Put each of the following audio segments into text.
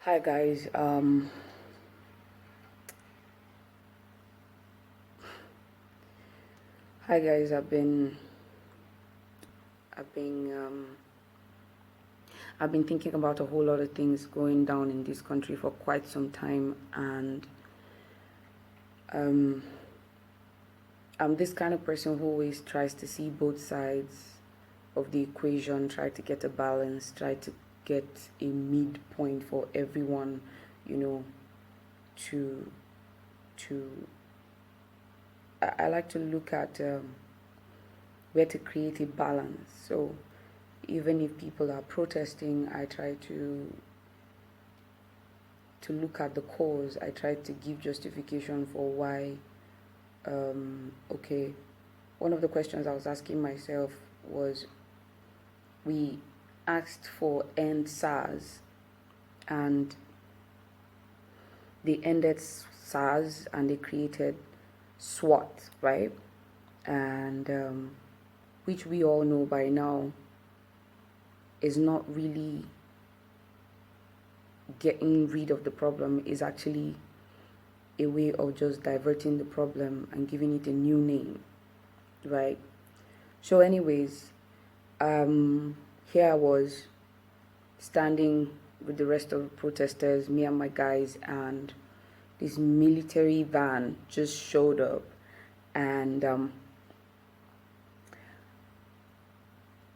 Hi guys. Hi guys. I've been I've been thinking about a whole lot of things going down in this country for quite some time, and um, I'm this kind of person who always tries to see both sides of the equation, try to get a balance, try to get a midpoint for everyone, you know, to to I like to look at where to create a balance. So even if people are protesting, I try to look at the cause. I try to give justification for why. Okay, one of the questions I was asking myself was, we asked for Endsars, and they ended SARS and they created SWAT, right? And which we all know by now is not really getting rid of the problem, is actually a way of just diverting the problem and giving it a new name, right? So anyways, here I was standing with the rest of the protesters, me and my guys, and this military van just showed up and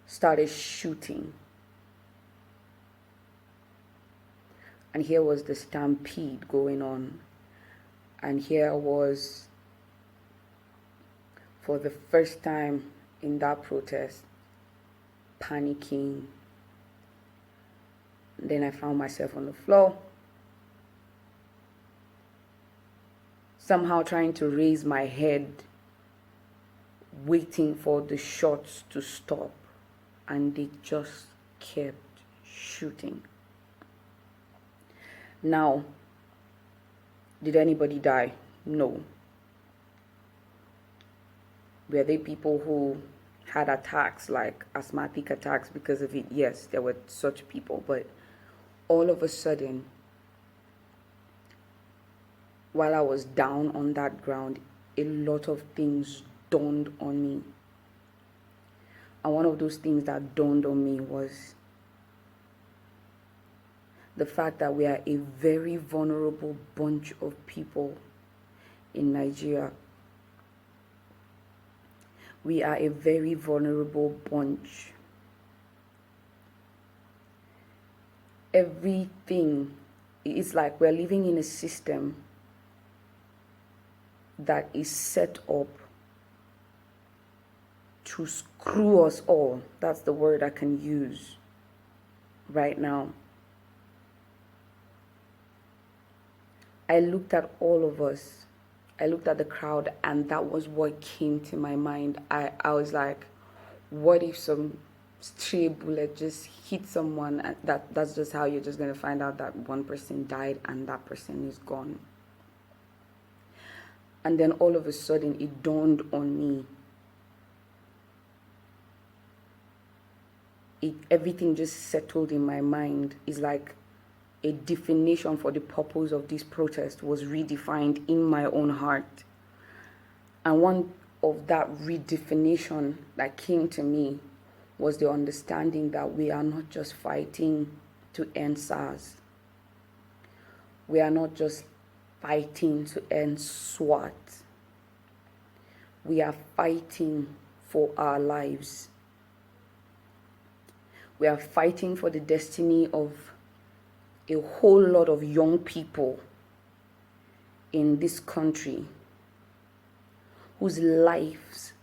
started shooting. And here was the stampede going on. And here was, for the first time in that protest, panicking. Then I found myself on the floor, somehow trying to raise my head, waiting for the shots to stop. And they just kept shooting. Now, did anybody die? No. Were there people who had attacks, like asthmatic attacks because of it? Yes, there were such people. But all of a sudden, while I was down on that ground, a lot of things dawned on me. And one of those things that dawned on me was the fact that we are a very vulnerable bunch of people in Nigeria. We are a very vulnerable bunch. Everything, it's like we're living in a system that is set up to screw us all. That's the word I can use right now. I looked at all of us. I looked at the crowd, and that was what came to my mind. I was like, what if some stray bullet just hit someone, and that's just how you're just going to find out that one person died and that person is gone. And then all of a sudden it dawned on me. Everything just settled in my mind. It's like a definition for the purpose of this protest was redefined in my own heart. And one of that redefinition that came to me was the understanding that we are not just fighting to end SARS. We are not just fighting to end SWAT. We are fighting for our lives. We are fighting for the destiny of a whole lot of young people in this country whose lives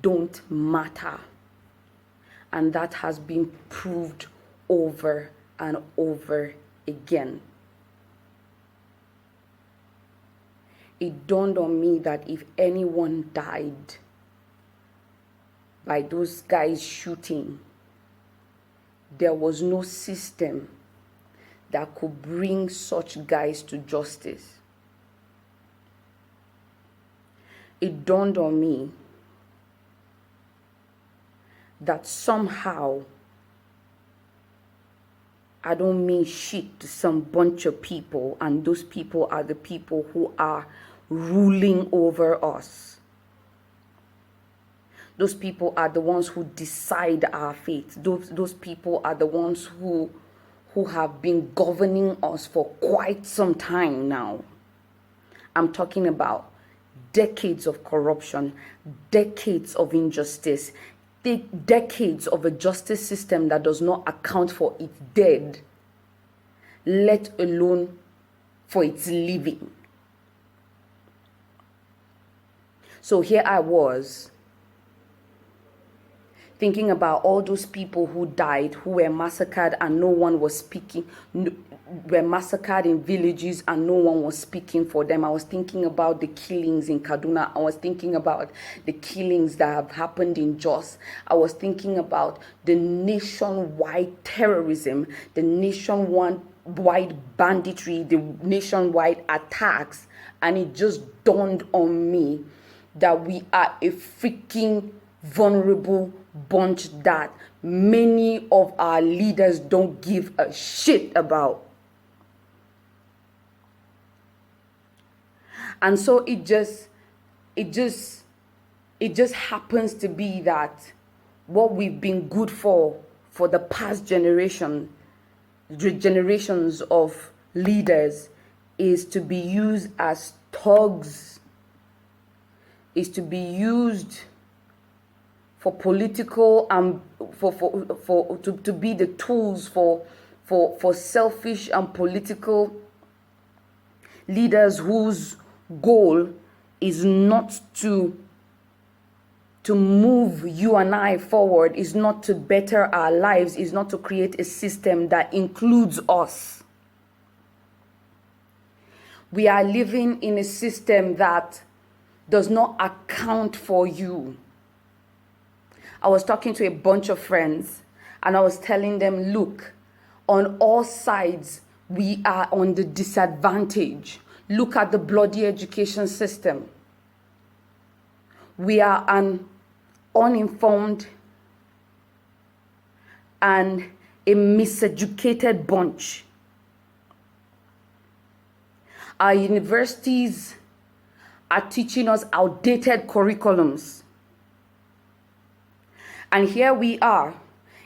don't matter. And that has been proved over and over again. It dawned on me that if anyone died by those guys shooting, there was no system that could bring such guys to justice. It dawned on me that somehow I don't mean shit to some bunch of people, and those people are the people who are ruling over us. Those people are the ones who decide our fate. Those people are the ones who have been governing us for quite some time now. I'm talking about decades of corruption, decades of injustice, decades of a justice system that does not account for its dead, let alone for its living. So here I was, thinking about all those people who died, who were massacred and no one was speaking, were massacred in villages and no one was speaking for them. I was thinking about the killings in Kaduna. I was thinking about the killings that have happened in Jos. I was thinking about the nationwide terrorism, the nationwide banditry, the nationwide attacks. And it just dawned on me that we are a freaking vulnerable bunch that many of our leaders don't give a shit about. And so it just happens to be that what we've been good for the past generations of leaders is to be used as thugs, is to be used for political and to be the tools for selfish and political leaders whose goal is not to move you and I forward, is not to better our lives, is not to create a system that includes us. We are living in a system that does not account for you. I was talking to a bunch of friends and I was telling them, look, on all sides, we are on the disadvantage. Look at the bloody education system. We are an uninformed and a miseducated bunch. Our universities are teaching us outdated curriculums. And here we are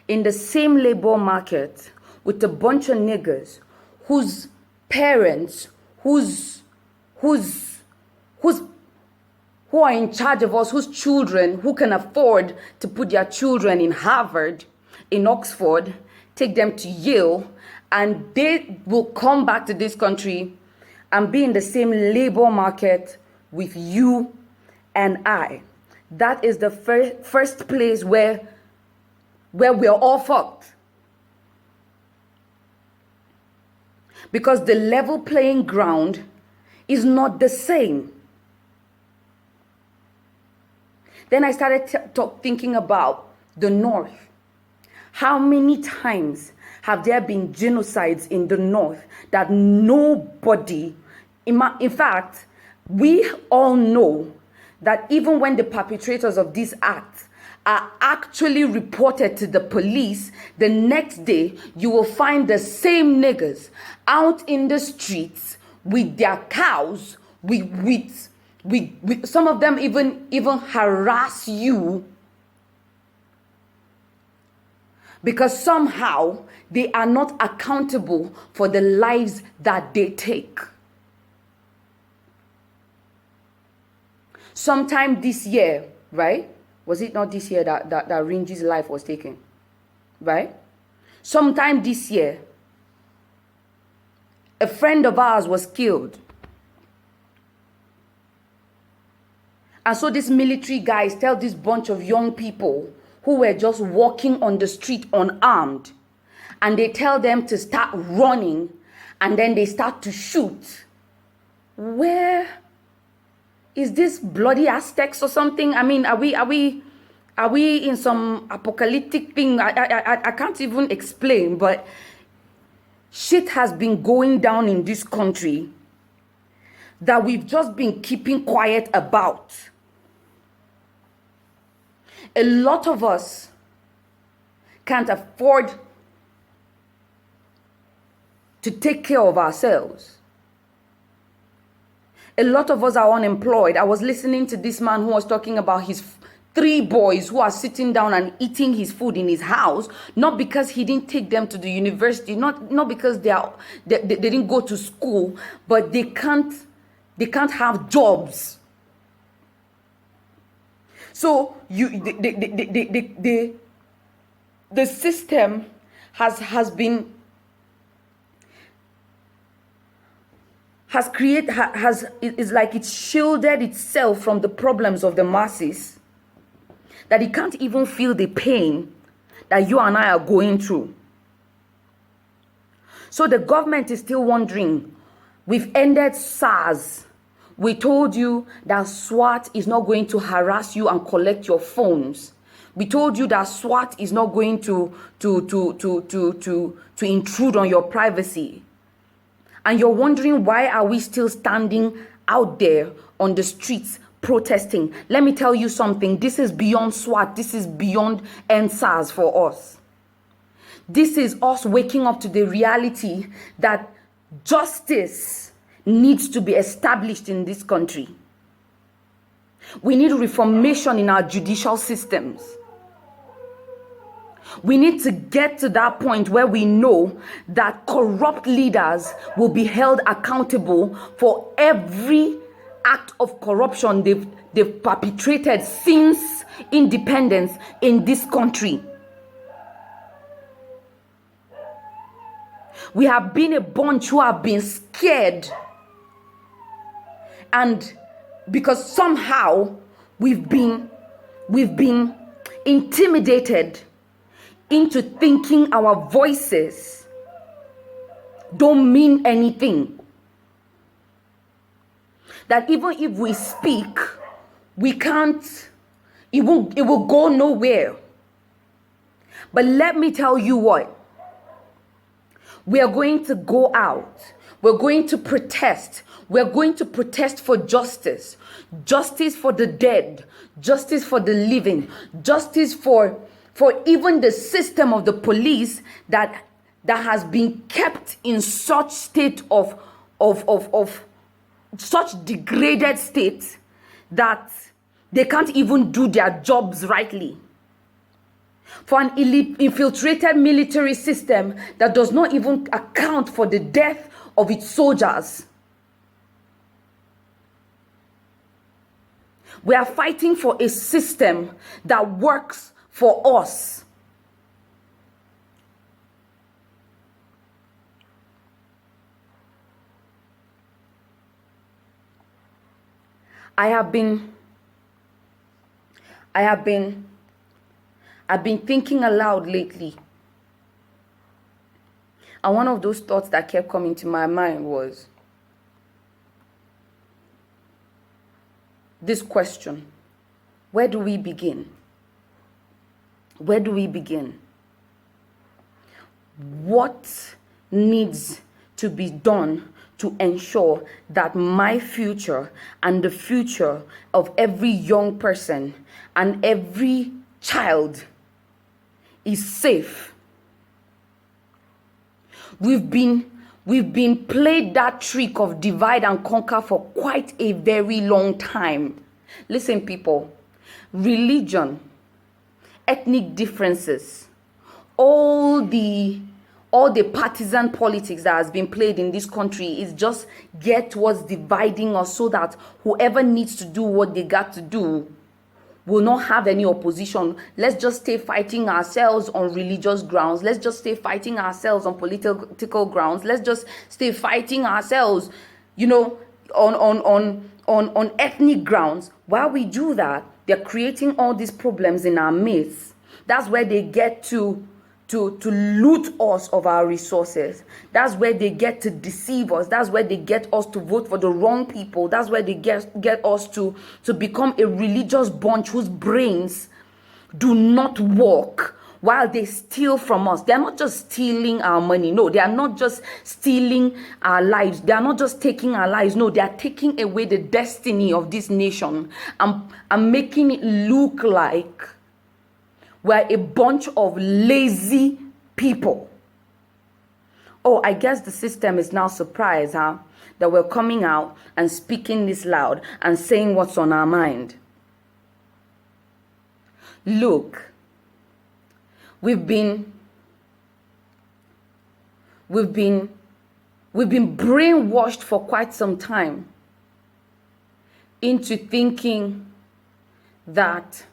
in the same labor market with a bunch of niggas whose parents, who are in charge of us, whose children, who can afford to put their children in Harvard, in Oxford, take them to Yale, and they will come back to this country and be in the same labor market with you and I. That is the first place where we're all fucked. Because the level playing ground is not the same. Then I started thinking about the North. How many times have there been genocides in the North that nobody, in fact, we all know that even when the perpetrators of these acts are actually reported to the police, the next day you will find the same niggas out in the streets with their cows, with some of them even harass you because somehow they are not accountable for the lives that they take. Sometime this year, right? Was it not this year that Rinji's life was taken? Right? Sometime this year, a friend of ours was killed. And so these military guys tell this bunch of young people who were just walking on the street unarmed, and they tell them to start running, and then they start to shoot. Where is this bloody Aztecs or something? I mean, are we in some apocalyptic thing? I can't even explain, but shit has been going down in this country that we've just been keeping quiet about. A lot of us can't afford to take care of ourselves. A lot of us are unemployed. I was listening to this man who was talking about his 3 boys who are sitting down and eating his food in his house, not because he didn't take them to the university, not because they didn't go to school, but they can't have jobs. So the system is like it's shielded itself from the problems of the masses, that it can't even feel the pain that you and I are going through. So the government is still wondering, we've ended SARS. We told you that SWAT is not going to harass you and collect your phones. We told you that SWAT is not going to intrude on your privacy. And you're wondering, why are we still standing out there on the streets protesting? Let me tell you something. This is beyond SWAT. This is beyond Endsars for us. This is us waking up to the reality that justice needs to be established in this country. We need reformation in our judicial systems. We need to get to that point where we know that corrupt leaders will be held accountable for every act of corruption they've perpetrated since independence in this country. We have been a bunch who have been scared, and because somehow we've been intimidated into thinking our voices don't mean anything. That even if we speak, we can't, it will go nowhere. But let me tell you what, we are going to go out. We're going to protest. We're going to protest for justice. Justice for the dead. Justice for the living. Justice for even the system of the police that has been kept in such state of such degraded state that they can't even do their jobs rightly. For an infiltrated military system that does not even account for the death of its soldiers. We are fighting for a system that works for us. I've been thinking aloud lately. And one of those thoughts that kept coming to my mind was this question: where do we begin? Where do we begin? What needs to be done to ensure that my future and the future of every young person and every child is safe? We've been played that trick of divide and conquer for quite a very long time. Listen, people, religion, ethnic differences, all the partisan politics that has been played in this country is just geared towards dividing us so that whoever needs to do what they got to do will not have any opposition. Let's just stay fighting ourselves on religious grounds. Let's just stay fighting ourselves on political grounds. Let's just stay fighting ourselves, on ethnic grounds. While we do that, they're creating all these problems in our midst. That's where they get to loot us of our resources. That's where they get to deceive us. That's where they get us to vote for the wrong people. That's where they get us to become a religious bunch whose brains do not work while they steal from us. They're not just stealing our money. No, they are not just stealing our lives. They are not just taking our lives. No, they are taking away the destiny of this nation and making it look like we're a bunch of lazy people. Oh, I guess the system is now surprised, huh? That we're coming out and speaking this loud and saying what's on our mind. Look, we've been brainwashed for quite some time into thinking that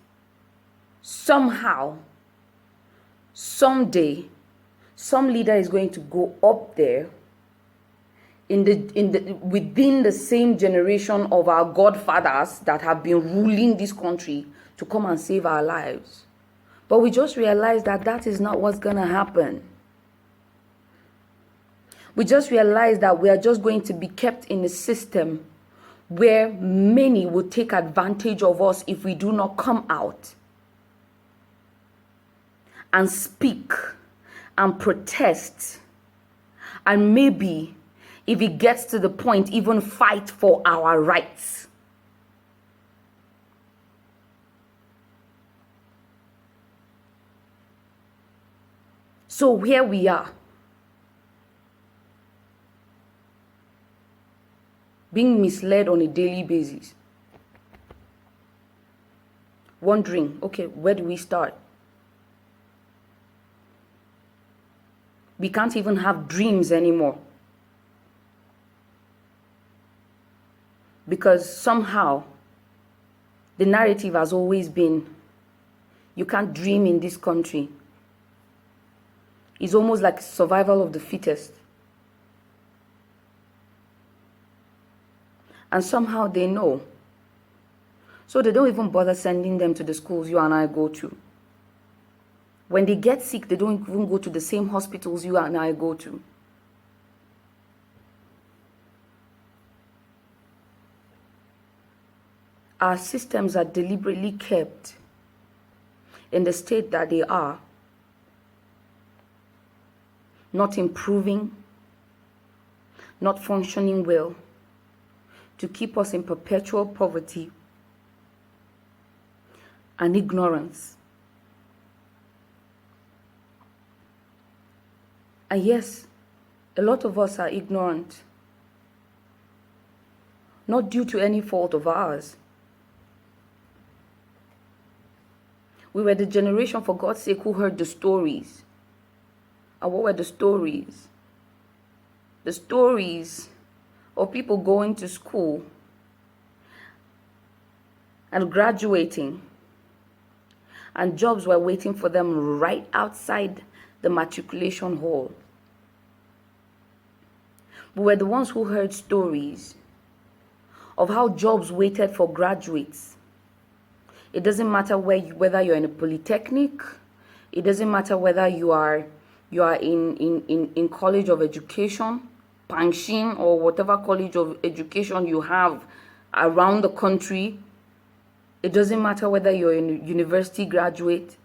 somehow, someday, some leader is going to go up there within the same generation of our godfathers that have been ruling this country to come and save our lives. But we just realized that that is not what's going to happen. We just realized that we are just going to be kept in a system where many will take advantage of us if we do not come out and speak and protest, and maybe, if it gets to the point, even fight for our rights. So here we are, being misled on a daily basis, wondering, okay, where do we start? We can't even have dreams anymore, because somehow the narrative has always been, you can't dream in this country. It's almost like survival of the fittest. And somehow they know. So they don't even bother sending them to the schools you and I go to. When they get sick, they don't even go to the same hospitals you and I go to. Our systems are deliberately kept in the state that they are, not improving, not functioning well, to keep us in perpetual poverty and ignorance. And yes, a lot of us are ignorant, not due to any fault of ours. We were the generation, for God's sake, who heard the stories. And what were the stories? The stories of people going to school and graduating, and jobs were waiting for them right outside the matriculation hall. We were the ones who heard stories of how jobs waited for graduates. It doesn't matter whether you're in a polytechnic, it doesn't matter whether you are in college of education, Pangshin, or whatever college of education you have around the country. It doesn't matter whether you're a university graduate.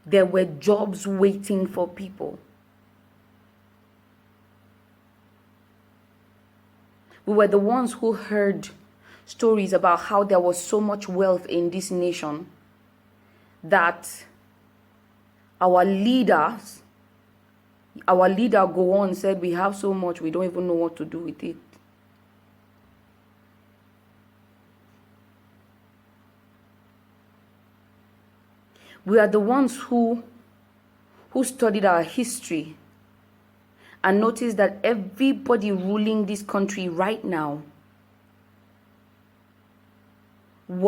There were jobs waiting for people. We were the ones who heard stories about how there was so much wealth in this nation that our leader go on said, we have so much, we don't even know what to do with it. We are the ones who studied our history and noticed that everybody ruling this country right now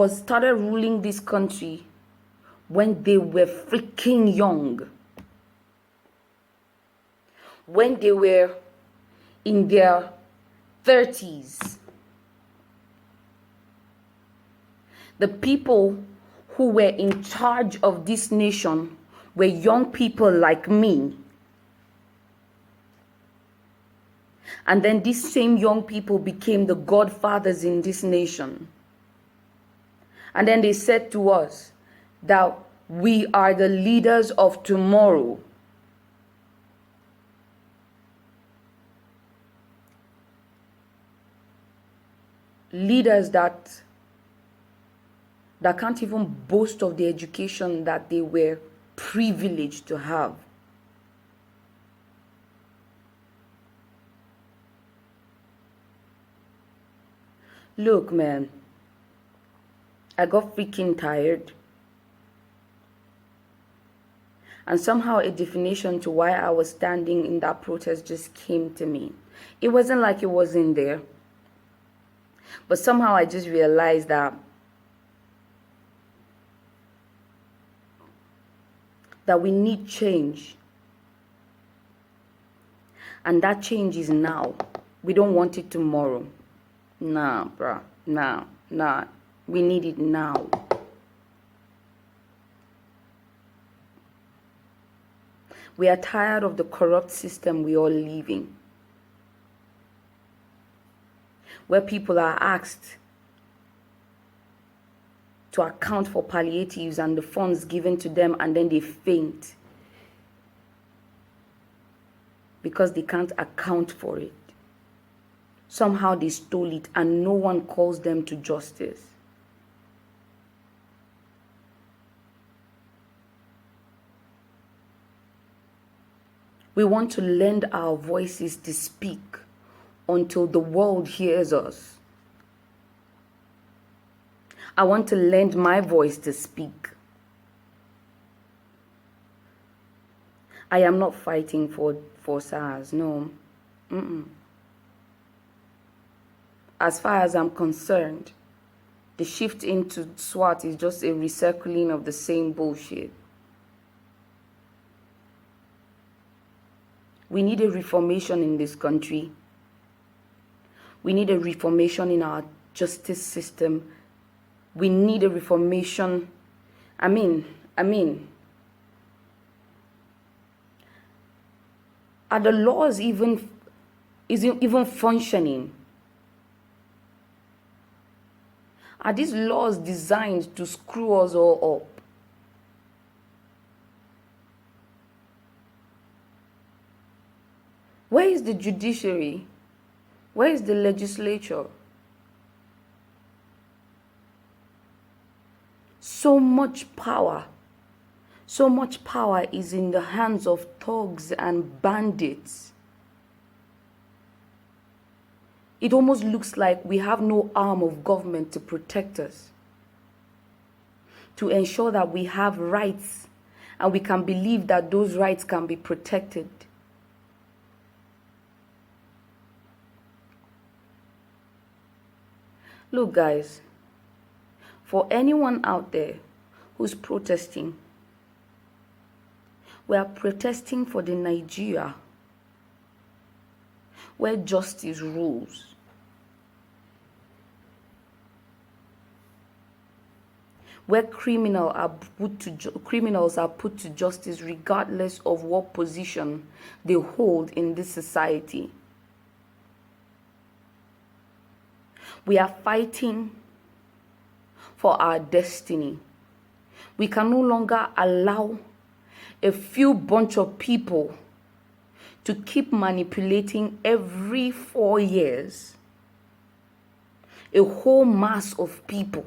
started ruling this country when they were freaking young. When they were in their 30s. The people who were in charge of this nation were young people like me. And then these same young people became the godfathers in this nation. And then they said to us that we are the leaders of tomorrow. Leaders that can't even boast of the education that they were privileged to have. Look, man, I got freaking tired. And somehow a definition to why I was standing in that protest just came to me. It wasn't like it wasn't there. But somehow I just realized that we need change. And that change is now. We don't want it tomorrow. Nah, bruh. Nah. We need it now. We are tired of the corrupt system we all live in, where people are asked to account for palliatives and the funds given to them, and then they faint because they can't account for it. Somehow they stole it and no one calls them to justice. We want to lend our voices to speak until the world hears us. I want to lend my voice to speak. I am not fighting for SARS, no. As far as I'm concerned, the shift into SWAT is just a recircling of the same bullshit. We need a reformation in this country. We need a reformation in our justice system. We need a reformation. I mean, are the laws even functioning? Are these laws designed to screw us all up? Where is the judiciary? Where is the legislature? So much power is in the hands of thugs and bandits. It almost looks like we have no arm of government to protect us, to ensure that we have rights and we can believe that those rights can be protected. Look, guys, for anyone out there who's protesting, we are protesting for the Nigeria where justice rules. Where criminals are put to justice regardless of what position they hold in this society. We are fighting for our destiny. We can no longer allow a few bunch of people to keep manipulating every 4 years a whole mass of people,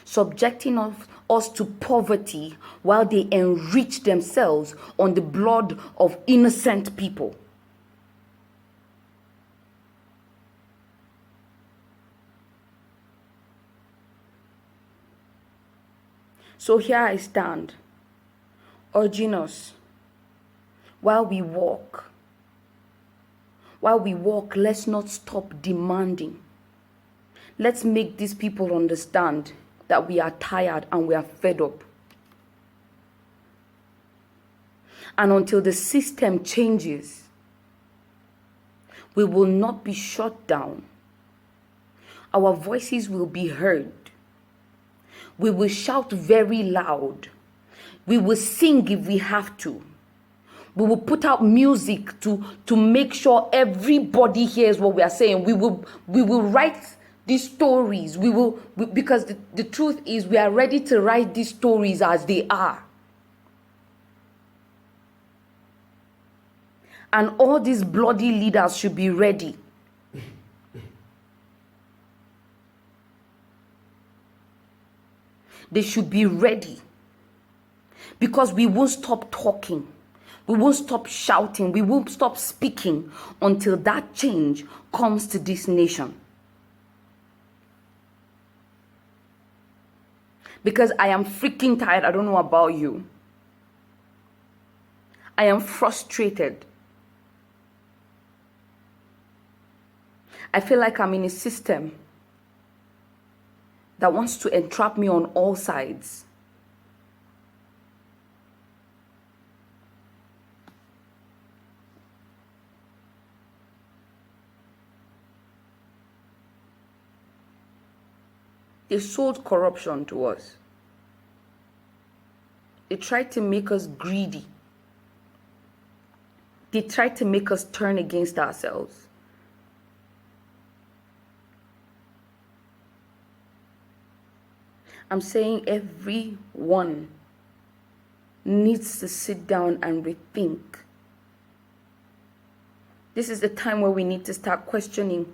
subjecting us to poverty while they enrich themselves on the blood of innocent people. So here I stand, urging us, while we walk, let's not stop demanding. Let's make these people understand that we are tired and we are fed up. And until the system changes, we will not be shut down. Our voices will be heard. We will shout very loud. We will sing if we have to. We will put out music to make sure everybody hears what we are saying. We will write these stories. Because the truth is, we are ready to write these stories as they are. And all these bloody leaders should be ready. They should be ready. Because we won't stop talking. We won't stop shouting. We won't stop speaking until that change comes to this nation. Because I am freaking tired. I don't know about you. I am frustrated. I feel like I'm in a system that wants to entrap me on all sides. They sold corruption to us. They tried to make us greedy. They tried to make us turn against ourselves. I'm saying everyone needs to sit down and rethink. This is the time where we need to start questioning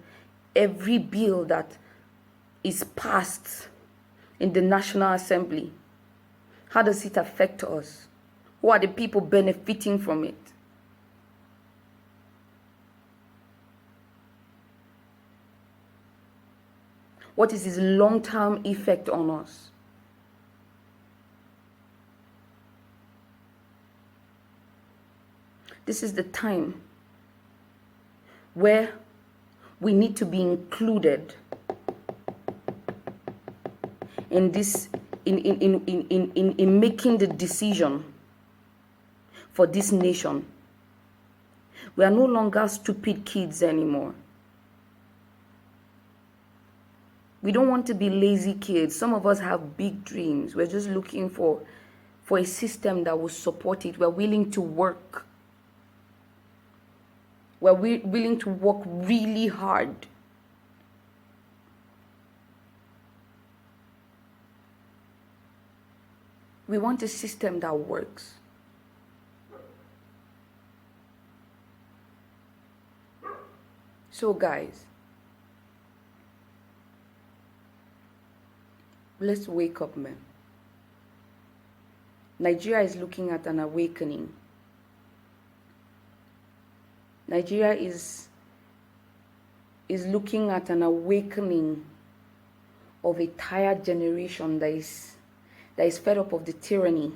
every bill that is passed in the National Assembly. How does it affect us? Who are the people benefiting from it? What is its long-term effect on us? This is the time where we need to be included in this, in making the decision for this nation. We are no longer stupid kids anymore. We don't want to be lazy kids. Some of us have big dreams. We're just looking for a system that will support it. We're willing to work. We're willing to work really hard. We want a system that works. So guys, let's wake up, man. Nigeria is looking at an awakening. Nigeria is looking at an awakening of a tired generation that is fed up of the tyranny.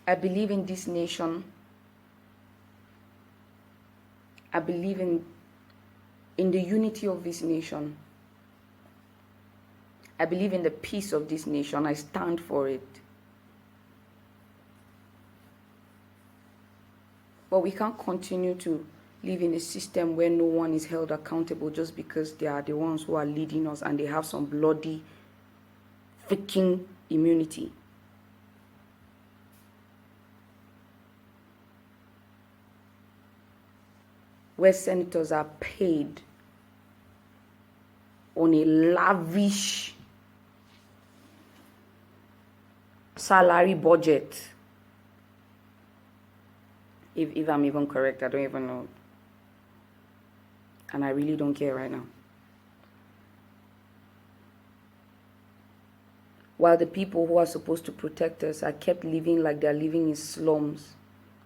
I believe in this nation. I believe in the unity of this nation. I believe in the peace of this nation. I stand for it. But we can't continue to live in a system where no one is held accountable just because they are the ones who are leading us and they have some bloody freaking immunity. Where senators are paid on a lavish salary budget. If I'm even correct, I don't even know. And I really don't care right now. While the people who are supposed to protect us are kept living like they're living in slums.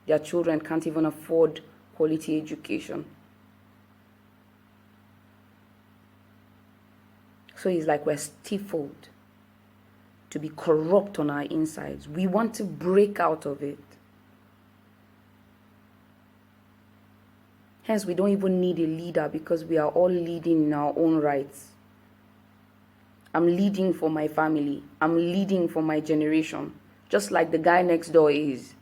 Their children can't even afford quality education. So it's like we're stifled to be corrupt on our insides. We want to break out of it. Hence, we don't even need a leader because we are all leading in our own rights. I'm leading for my family. I'm leading for my generation. Just like the guy next door is.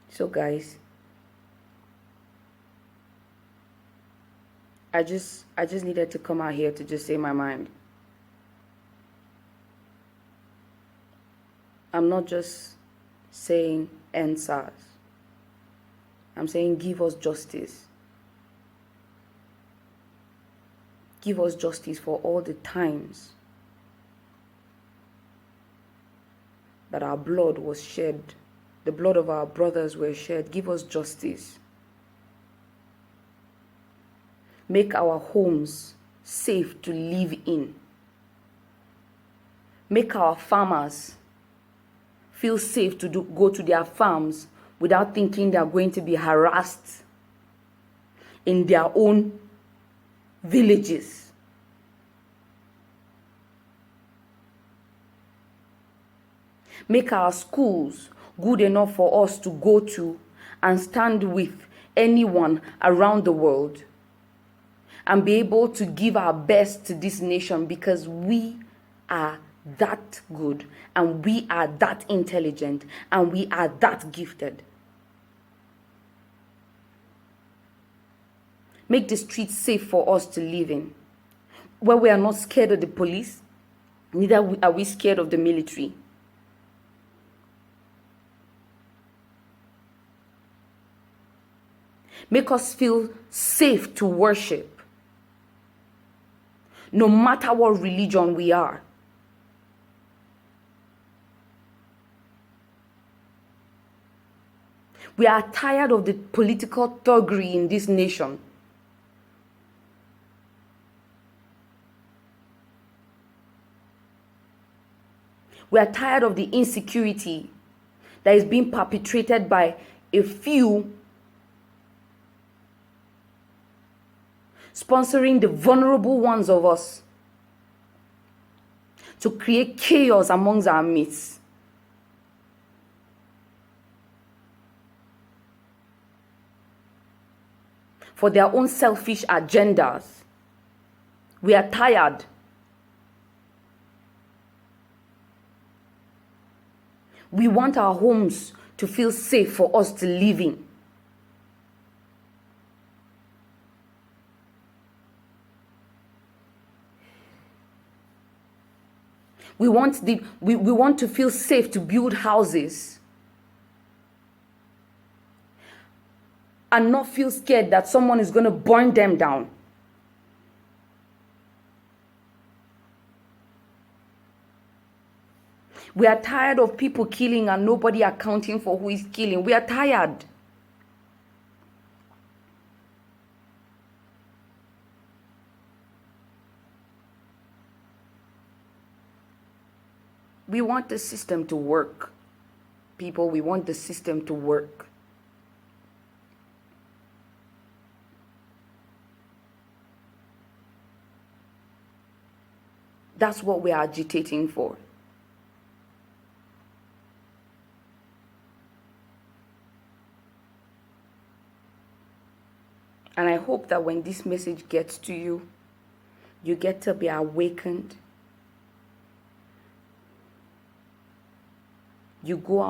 So guys, I just needed to come out here to just say my mind. I'm not just saying Endsars. I'm saying give us justice. Give us justice for all the times that our blood was shed. The blood of our brothers were shed. Give us justice. make our homes safe to live in. Make our farmers feel safe to go to their farms without thinking they are going to be harassed in their own villages. Make our schools good enough for us to go to and stand with anyone around the world and be able to give our best to this nation, because we are that good and we are that intelligent and we are that gifted. Make the streets safe for us to live in, where we are not scared of the police, neither are we scared of the military. Make us feel safe to worship, no matter what religion we are. We are tired of the political thuggery in this nation. We are tired of the insecurity that is being perpetrated by a few, sponsoring the vulnerable ones of us to create chaos amongst our midst. For their own selfish agendas. We are tired. We want our homes to feel safe for us to live in. We want to feel safe to build houses and not feel scared that someone is going to burn them down. We are tired of people killing and nobody accounting for who is killing. We are tired. We want the system to work. People, we want the system to work. That's what we are agitating for. And I hope that when this message gets to you, you get to be awakened. You go out